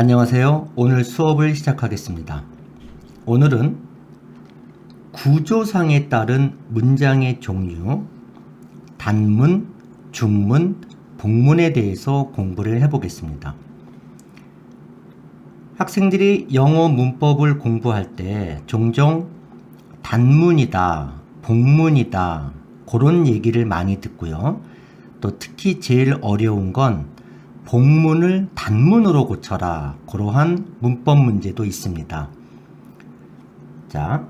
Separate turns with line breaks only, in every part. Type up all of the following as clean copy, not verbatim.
안녕하세요. 오늘 수업을 시작하겠습니다. 오늘은 구조상에 따른 문장의 종류, 단문, 중문, 복문에 대해서 공부를 해보겠습니다. 학생들이 영어 문법을 공부할 때 종종 단문이다, 복문이다 그런 얘기를 많이 듣고요. 또 특히 제일 어려운 건 복문을 단문으로 고쳐라 그러한 문법 문제도 있습니다. 자,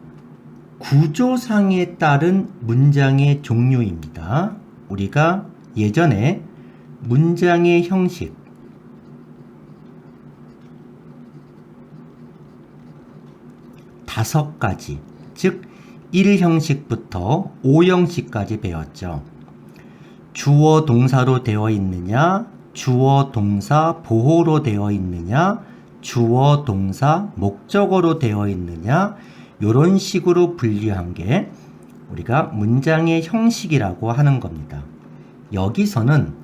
구조상에 따른 문장의 종류입니다. 우리가 예전에 문장의 형식, 다섯 가지, 즉 1형식부터 5형식까지 배웠죠. 주어 동사로 되어 있느냐, 주어 동사 보호로 되어 있느냐, 주어 동사 목적어로 되어 있느냐, 이런 식으로 분류한 게 우리가 문장의 형식이라고 하는 겁니다. 여기서는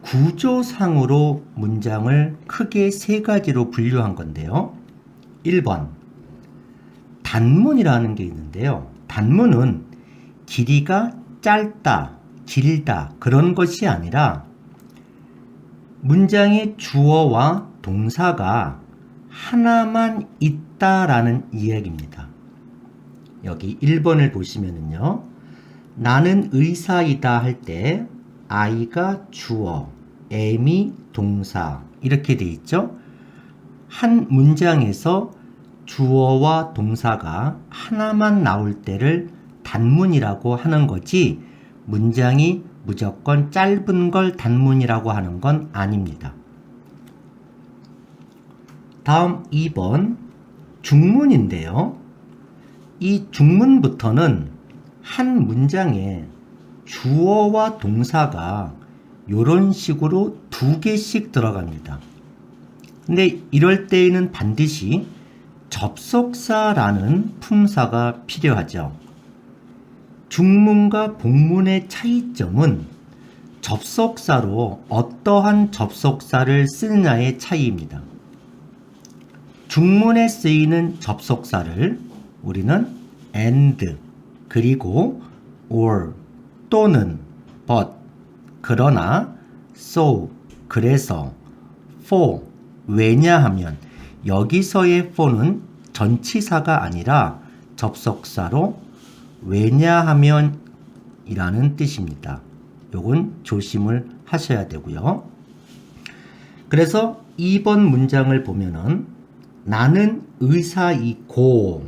구조상으로 문장을 크게 세 가지로 분류한 건데요. 1번, 단문이라는 게 있는데요. 단문은 길이가 짧다, 길다 그런 것이 아니라 문장의 주어와 동사가 하나만 있다라는 이야기입니다. 여기 1번을 보시면은요. 나는 의사이다 할 때 I가 주어, am이 동사 이렇게 돼 있죠. 한 문장에서 주어와 동사가 하나만 나올 때를 단문이라고 하는 거지 문장이 무조건 짧은 걸 단문이라고 하는 건 아닙니다. 다음 2번 중문인데요. 이 중문부터는 한 문장에 주어와 동사가 이런 식으로 두 개씩 들어갑니다. 근데 이럴 때에는 반드시 접속사라는 품사가 필요하죠. 중문과 복문의 차이점은 접속사로 어떠한 접속사를 쓰느냐의 차이입니다. 중문에 쓰이는 접속사를 우리는 and, 그리고 or, 또는 but, 그러나 so, 그래서 for, 왜냐하면 여기서의 for는 전치사가 아니라 접속사로 왜냐하면 이라는 뜻입니다. 요건 조심을 하셔야 되고요. 그래서 2번 문장을 보면은 나는 의사이고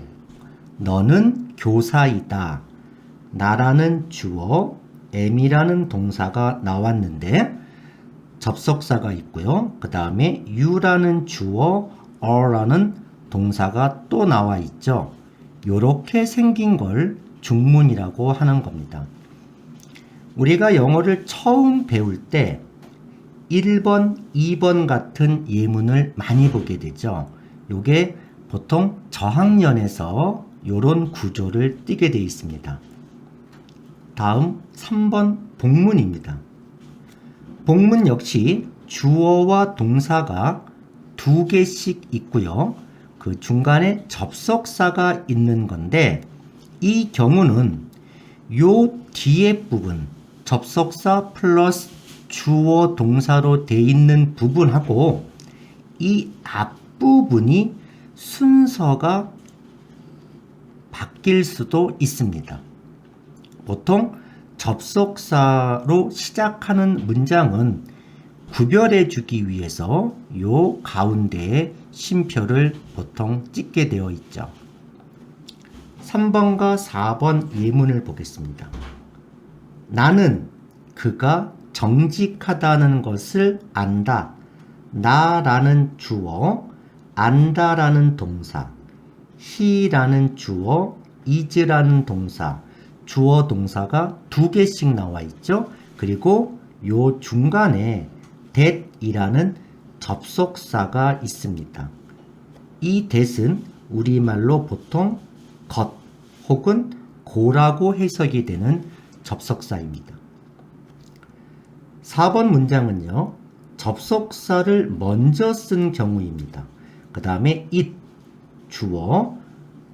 너는 교사이다. 나라는 주어, am이라는 동사가 나왔는데 접속사가 있고요. 그 다음에 you라는 주어, ore라는 동사가 또 나와 있죠. 요렇게 생긴 걸 중문이라고 하는 겁니다. 우리가 영어를 처음 배울 때 1번, 2번 같은 예문을 많이 보게 되죠. 요게 보통 저학년에서 요런 구조를 띠게 되어 있습니다. 다음 3번 복문입니다. 복문 역시 주어와 동사가 두 개씩 있고요. 그 중간에 접속사가 있는 건데 이 경우는 요 뒤에 부분 접속사 플러스 주어 동사로 돼 있는 부분하고 이 앞부분이 순서가 바뀔 수도 있습니다. 보통 접속사로 시작하는 문장은 구별해 주기 위해서 요 가운데에 쉼표를 보통 찍게 되어 있죠. 3번과 4번 예문을 보겠습니다. 나는 그가 정직하다는 것을 안다. 나라는 주어, 안다라는 동사, he라는 주어, is라는 동사, 주어 동사가 두 개씩 나와 있죠. 그리고 요 중간에 that이라는 접속사가 있습니다. 이 that은 우리말로 보통 것 혹은 고라고 해석이 되는 접속사입니다. 4번 문장은요. 접속사를 먼저 쓴 경우입니다. 그 다음에 it 주어,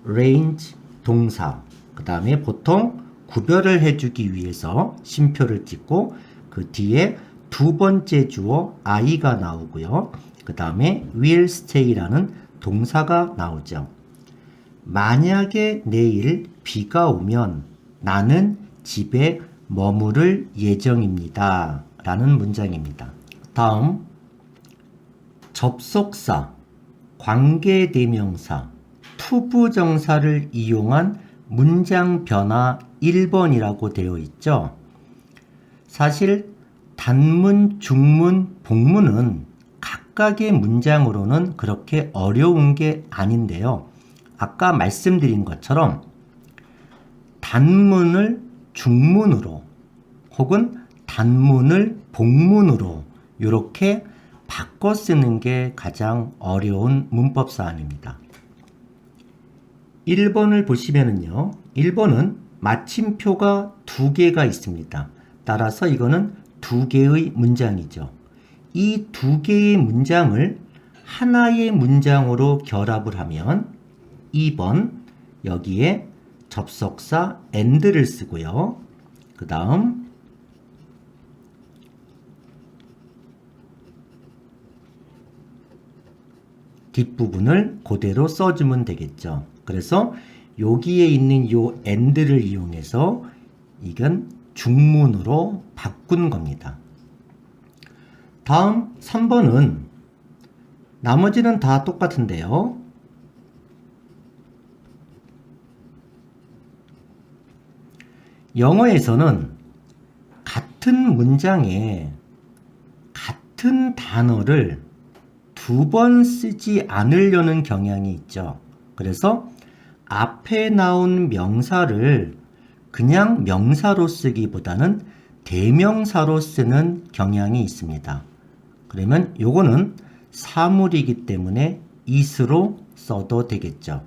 range 동사, 그 다음에 보통 구별을 해주기 위해서 쉼표를 찍고 그 뒤에 두 번째 주어 I가 나오고요. 그 다음에 will stay라는 동사가 나오죠. 만약에 내일 비가 오면 나는 집에 머무를 예정입니다. 라는 문장입니다. 다음 접속사, 관계대명사, 투부정사를 이용한 문장 변화 1번이라고 되어 있죠. 사실 단문, 중문, 복문은 각각의 문장으로는 그렇게 어려운 게 아닌데요. 아까 말씀드린 것처럼 단문을 중문으로 혹은 단문을 복문으로 이렇게 바꿔 쓰는 게 가장 어려운 문법 사안입니다. 1번을 보시면은요. 1번은 마침표가 2개가 있습니다. 따라서 이거는 2개의 문장이죠. 이 2개의 문장을 하나의 문장으로 결합을 하면 2번 여기에 접속사 and를 쓰고요. 그 다음 뒷부분을 그대로 써주면 되겠죠. 그래서 여기에 있는 요 and를 이용해서 이건 중문으로 바꾼 겁니다. 다음 3번은 나머지는 다 똑같은데요. 영어에서는 같은 문장에 같은 단어를 2번 쓰지 않으려는 경향이 있죠. 그래서 앞에 나온 명사를 그냥 명사로 쓰기보다는 대명사로 쓰는 경향이 있습니다. 그러면 요거는 사물이기 때문에 is로 써도 되겠죠.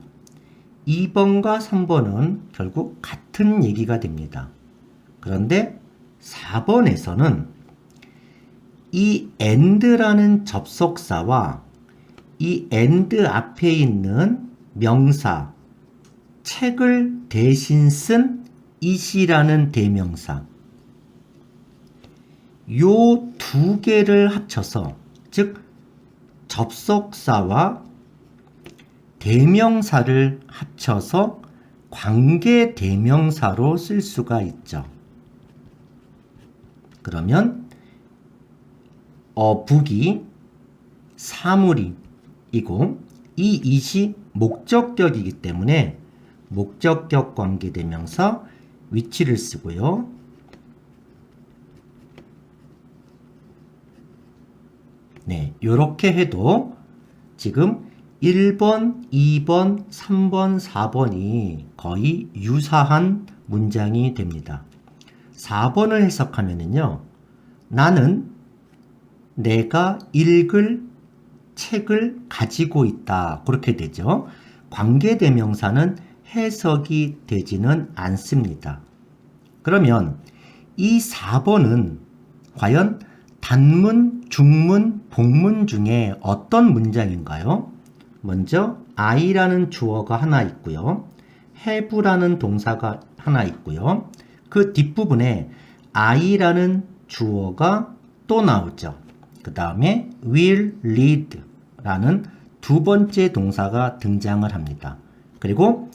2번과 3번은 결국 같은 얘기가 됩니다. 그런데 4번에서는 이 and라는 접속사와 이 and 앞에 있는 명사, 책을 대신 쓴 it이라는 대명사, 요 2개를 합쳐서, 즉 접속사와 대명사를 합쳐서 관계 대명사로 쓸 수가 있죠. 그러면 북이 사물이고 이 it이 목적격이기 때문에 목적격 관계대명사 위치를 쓰고요. 네, 이렇게 해도 지금 1번, 2번, 3번, 4번이 거의 유사한 문장이 됩니다. 4번을 해석하면은요, 나는 내가 읽을 책을 가지고 있다. 그렇게 되죠. 관계대명사는 해석이 되지는 않습니다. 그러면 이 4번은 과연 단문, 중문, 복문 중에 어떤 문장인가요? 먼저 I라는 주어가 하나 있고요. have라는 동사가 하나 있고요. 그 뒷부분에 I라는 주어가 또 나오죠. 그 다음에 will lead 라는 두 번째 동사가 등장을 합니다. 그리고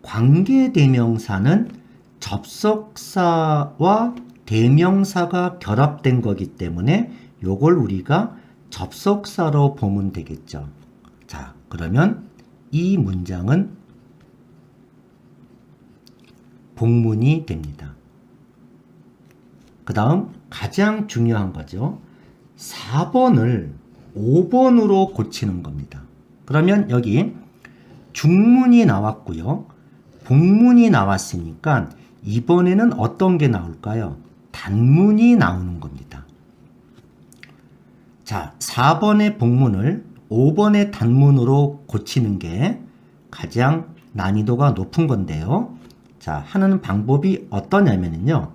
관계대명사는 접속사와 대명사가 결합된 거기 때문에 요걸 우리가 접속사로 보면 되겠죠. 자, 그러면 이 문장은 복문이 됩니다. 그 다음 가장 중요한 거죠. 4번을 5번으로 고치는 겁니다. 그러면 여기 중문이 나왔고요. 복문이 나왔으니까 이번에는 어떤 게 나올까요? 단문이 나오는 겁니다. 자, 4번의 복문을 5번의 단문으로 고치는 게 가장 난이도가 높은 건데요. 자, 하는 방법이 어떠냐면요.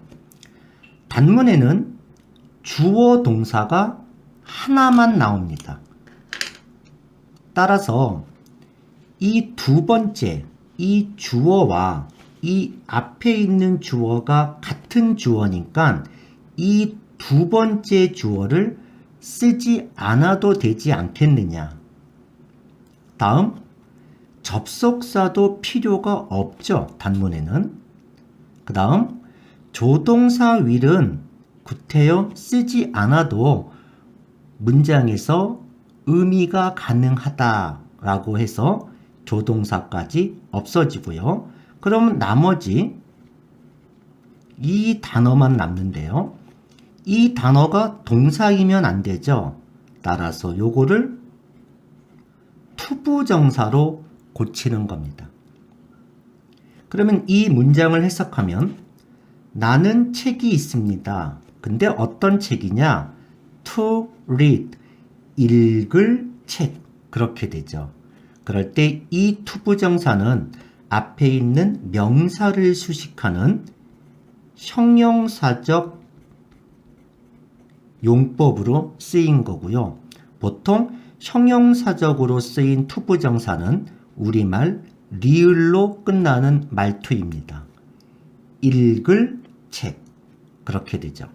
단문에는 주어 동사가 하나만 나옵니다. 따라서 이 두 번째, 이 주어와 이 앞에 있는 주어가 같은 주어니까 이 두 번째 주어를 쓰지 않아도 되지 않겠느냐. 다음, 접속사도 필요가 없죠. 단문에는. 그 다음, 조동사 will은 구태여 쓰지 않아도 문장에서 의미가 가능하다라고 해서 조동사까지 없어지고요. 그럼 나머지 이 단어만 남는데요. 이 단어가 동사이면 안 되죠. 따라서 요거를 투부정사로 고치는 겁니다. 그러면 이 문장을 해석하면 나는 책이 있습니다. 근데 어떤 책이냐? To read, 읽을 책. 그렇게 되죠. 그럴 때 이 투부정사는 앞에 있는 명사를 수식하는 형용사적 용법으로 쓰인 거고요. 보통 형용사적으로 쓰인 투부정사는 우리말 리을로 끝나는 말투입니다. 읽을 책. 그렇게 되죠.